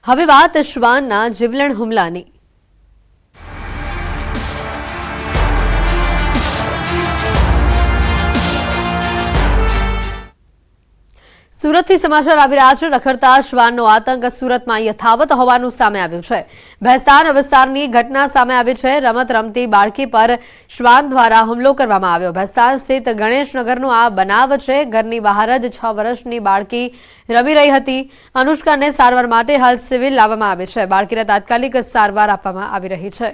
હવે વાત શ્વાનના જીવલેણ હુમલાની। સુરતથી સમાચાર આવી રહ્યા છે। રખડતા શ્વાનનો આતંક સુરતમાં યથાવત હોવાનું સામે આવ્યું છે। ભેસ્તાન વિસ્તારની ઘટના સામે આવી છે। રમત રમતી બાળકી પર શ્વાન દ્વારા હુમલો કરવામાં આવ્યો। ભેસ્તાન સ્થિત ગણેશનગરનો આ બનાવ છે। ઘરની બહાર જ 6 વર્ષની બાળકી રમી રહી હતી। અનુષ્કાને સારવાર માટે હાલ સિવિલ લાવવામાં આવી છે। બાળકીને તાત્કાલિક સારવાર આપવામાં આવી રહી છે।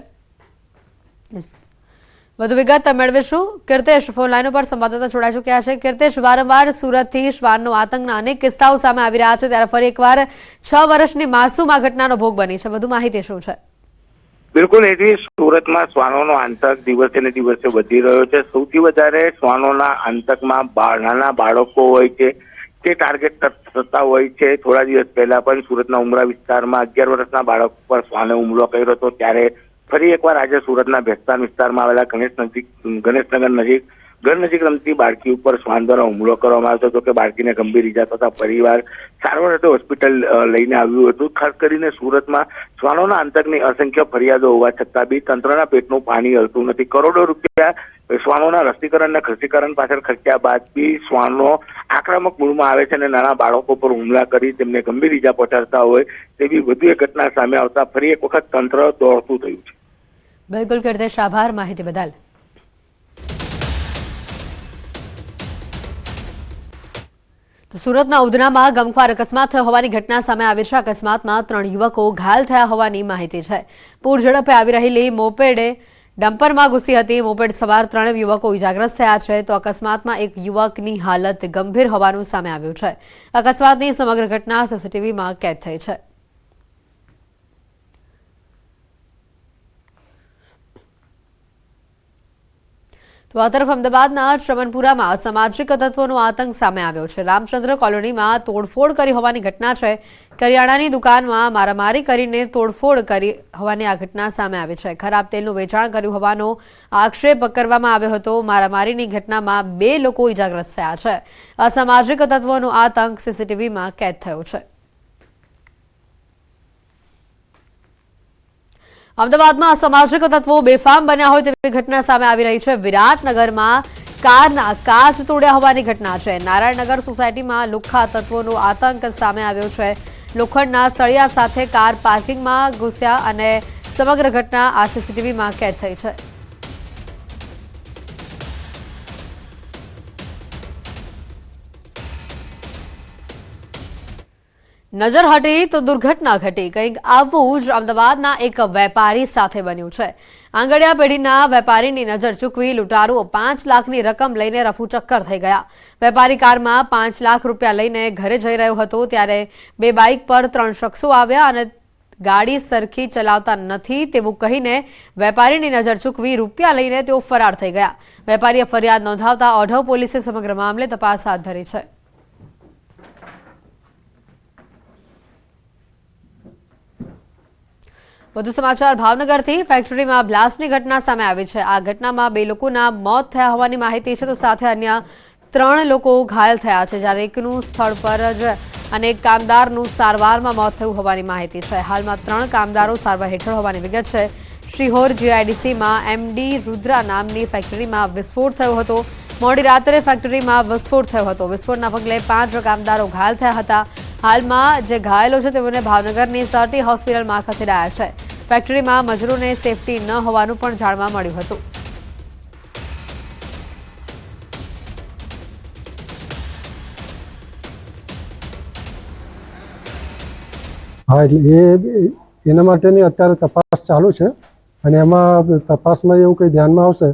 વધુ વિગત મેળવીશું। કીર્તેશ ફોન લાઈન પર સંવાદદાતા જોડાઈ ચૂક્યા છે। કીર્તેશ, વારંવાર સુરતથી શ્વાનનો આતંકના અનેક કિસ્સાઓ સામે આવી રહ્યા છે, ત્યારે ફરી એકવાર 6 વર્ષની માસૂમ આ ઘટનાનો ભોગ બની છે। વધુ માહિતી શું છે? બિલકુલ એથી સુરતમાં શ્વાનોનો આતંક દિવસે ને દિવસે વધી રહ્યો છે। સૌથી વધારે શ્વાનોના આતંકમાં નાના બાળકો હોય છે તે ટાર્ગેટ થતા હોય છે। થોડા દિવસ પહેલા પણ સુરતના ઉમરા વિસ્તારમાં 11 વર્ષના બાળક પર શ્વાને હુમલો કર્યો હતો, ત્યારે ફરી એકવાર આજે સુરતના ભેસ્તાન વિસ્તારમાં આવેલા ગણેશનગર નજીક ઘર નજીક રમતી બાળકી ઉપર શ્વાન દ્વારા હુમલો કરવામાં આવ્યો હતો। કે બાળકીને ગંભીર ઈજા થતા પરિવાર સારવાર અર્થે હોસ્પિટલ લઈને આવ્યું હતું। ખાસ કરીને સુરતમાં શ્વાનોના આતંકની અસંખ્ય ફરિયાદો હોવા છતાં બી તંત્રના પેટનું પાણી હલતું નથી। કરોડો રૂપિયા શ્વાનોના રસીકરણ અને ખસીકરણ પાછળ ખર્ચ્યા બાદ બી શ્વાનો આક્રમક મૂળમાં આવે છે અને નાના બાળકો પર હુમલા કરી તેમને ગંભીર ઈજા પહોંચાડતા હોય તેવી વધુ એક ઘટના સામે આવતા ફરી એક વખત તંત્ર દોડતું થયું છે। બિલકુલ કીર્તેશ, આભાર માહિતી બદલ। તો સુરતના ઉધનામાં ગમખ્વાર અકસ્માત થયો હોવાની ઘટના સામે આવી છે। અકસ્માતમાં 3 યુવકો ઘાયલ થયા હોવાની માહિતી છે। પૂર ઝડપે આવી રહેલી મોપેડે ડમ્પરમાં ઘૂસી હતી। મોપેડ સવાર 3 યુવકો ઇજાગ્રસ્ત થયા છે, તો અકસ્માતમાં એક યુવકની હાલત ગંભીર હોવાનું સામે આવ્યું છે। અકસ્માતની સમગ્ર ઘટના સીસીટીવીમાં કેદ થઈ છે। તો આ તરફ અમદાવાદના ચમનપુરામાં અસામાજિક તત્વોનો આતંક સામે આવ્યો છે। રામચંદ્ર કોલોનીમાં તોડફોડ કરી હોવાની ઘટના છે। કરિયાણાની દુકાનમાં મારામારી કરીને તોડફોડ કરી હોવાની આ ઘટના સામે આવી છે। ખરાબ તેલનું વેચાણ કર્યું હોવાનો આક્ષેપ કરવામાં આવ્યો હતો। મારામારીની ઘટનામાં 2 લોકો ઇજાગ્રસ્ત થયા છે। અસામાજિક તત્વોનો આતંક સીસીટીવીમાં કેદ થયો છે। અમદાવાદમાં અસામાજિક તત્વો બેફામ બન્યા હોય તેવી ઘટના સામે આવી રહી છે। વિરાટનગરમાં કારના કાચ તોડ્યા હોવાની ઘટના છે। નારાયણનગર સોસાયટીમાં લુખ્ખા તત્વોનો આતંક સામે આવ્યો છે। લોખંડના સળિયા સાથે કાર પાર્કિંગમાં ઘૂસ્યા અને સમગ્ર ઘટના આ સીસીટીવીમાં કેદ થઈ છે। નજર હટી તો દુર્ઘટના ઘટી। કંઈક આવું જ અમદાવાદના એક વેપારી સાથે બન્યું છે। આંગડિયા પેઢીના વેપારીની નજર ચૂકવી લૂંટારુઓ 5 લાખની રકમ લઈને રફુચક્કર થઈ ગયા। વેપારી કારમાં 5 લાખ રૂપિયા લઈને ઘરે જઈ રહ્યો હતો, ત્યારે 2 બાઇક પર 3 શખ્સો આવ્યા અને ગાડી સરખી ચલાવતા નથી તેવું કહીને વેપારીની નજર ચૂકવી રૂપિયા લઈને તેઓ ફરાર થઈ ગયા। વેપારીએ ફરિયાદ નોંધાવતા ઓઢવ પોલીસે સમગ્ર મામલે તપાસ હાથ ધરી છે। વધુ સમાચાર ભાવનગરથી। ફેક્ટરીમાં બ્લાસ્ટની ઘટના સામે આવી છે। આ ઘટનામાં 2 લોકોના મોત થયા હોવાની માહિતી છે, તો સાથે અન્ય 3 લોકો ઘાયલ થયા છે, જ્યારે એકનું સ્થળ પર જ અને એક કામદારનું સારવારમાં મોત થયું હોવાની માહિતી છે। હાલમાં 3 કામદારો સારવાર હેઠળ હોવાની વિગત છે। શિહોર જીઆઈડીસીમાં એમડી રુદ્રા નામની ફેક્ટરીમાં વિસ્ફોટ થયો હતો। મોડી રાત્રે ફેક્ટરીમાં વિસ્ફોટ થયો હતો। વિસ્ફોટના પગલે 5 કામદારો ઘાયલ થયા હતા। હાલમાં જે ઘાયલો છે તેઓને ભાવનગરની સટી હોસ્પિટલમાં ખસેડાયા છે। ફેક્ટરીમાં મજૂરોને સેફટી ન હોવાનું પણ જાણવા મળ્યું હતું। હા, એટલે એના માટેની અત્યારે તપાસ ચાલુ છે અને એમાં તપાસમાં એવું કંઈ ધ્યાનમાં આવશે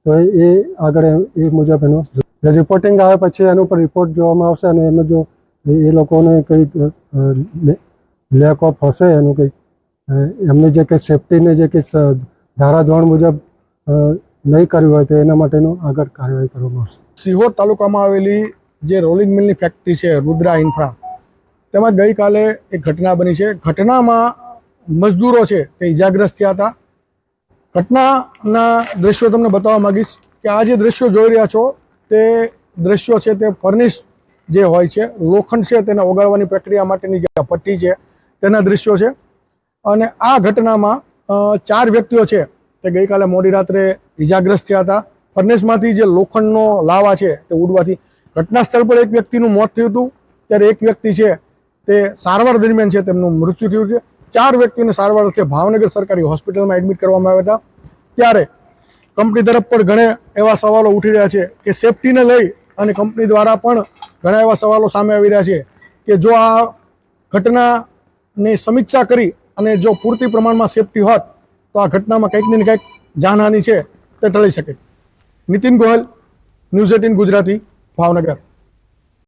તો એ આગળ એ મુજબ એનું રિપોર્ટિંગ આવે પછી એના ઉપર રિપોર્ટ જોવામાં આવશે અને એમાં જો એ લોકોને કંઈ લેક ઓફ હશે એનું કંઈક એમની જે કંઈ સેફટીને જે કંઈ ધારાધોરણ મુજબ નહીં કર્યું હોય તો એના માટેનું આગળ કાર્યવાહી કરવામાં આવશે। સિહોર તાલુકામાં આવેલી જે રોલિંગ મિલની ફેક્ટરી છે રુદ્રા ઇન્ફ્રા, તેમાં ગઈકાલે એક ઘટના બની છે। ઘટનામાં મજદૂરો છે તે ઇજાગ્રસ્ત થયા હતા। ઘટનાના દ્રશ્યો તમને બતાવવા માંગીશ કે આ જે દ્રશ્યો જોઈ રહ્યા છો તે દ્રશ્યો છે તે ફર્નિશ જે હોય છે લોખંડ છે તેને ઓગાળવાની પ્રક્રિયા માટેની જે પટ્ટી છે તેના દ્રશ્યો છે. અને આ ઘટનામાં 4 વ્યક્તિઓ છે તે ગઈકાલે મોડી રાત્રે ઇજાગ્રસ્ત થયા હતા. ફર્નેસમાંથી જે લોખંડનો લાવા છે તે ઉડવાથી ઘટના સ્થળ પર એક વ્યક્તિનું મોત થયું હતું, ત્યારે એક વ્યક્તિ છે તે સારવાર દરમિયાન છે તેમનું મૃત્યુ થયું છે. 4 વ્યક્તિઓને સારવાર અર્થે ભાવનગર સરકારી હોસ્પિટલમાં એડમિટ કરવામાં આવ્યા હતા. ત્યારે કંપની તરફ પણ ઘણા એવા સવાલો ઉઠી રહ્યા છે કે સેફટીને લઈ અને કંપની દ્વારા પણ ઘણા એવા સવાલો સામે આવી રહ્યા છે કે જો આ ઘટનાની સમીક્ષા કરી અને જો પૂરતી પ્રમાણમાં સેફટી હોત તો આ ઘટનામાં કંઈક ને કંઈક જાનહાનિ છે તે ટળી શકે. નીતિન ગોયલ, ન્યૂઝ 18 ગુજરાતી, ભાવનગર.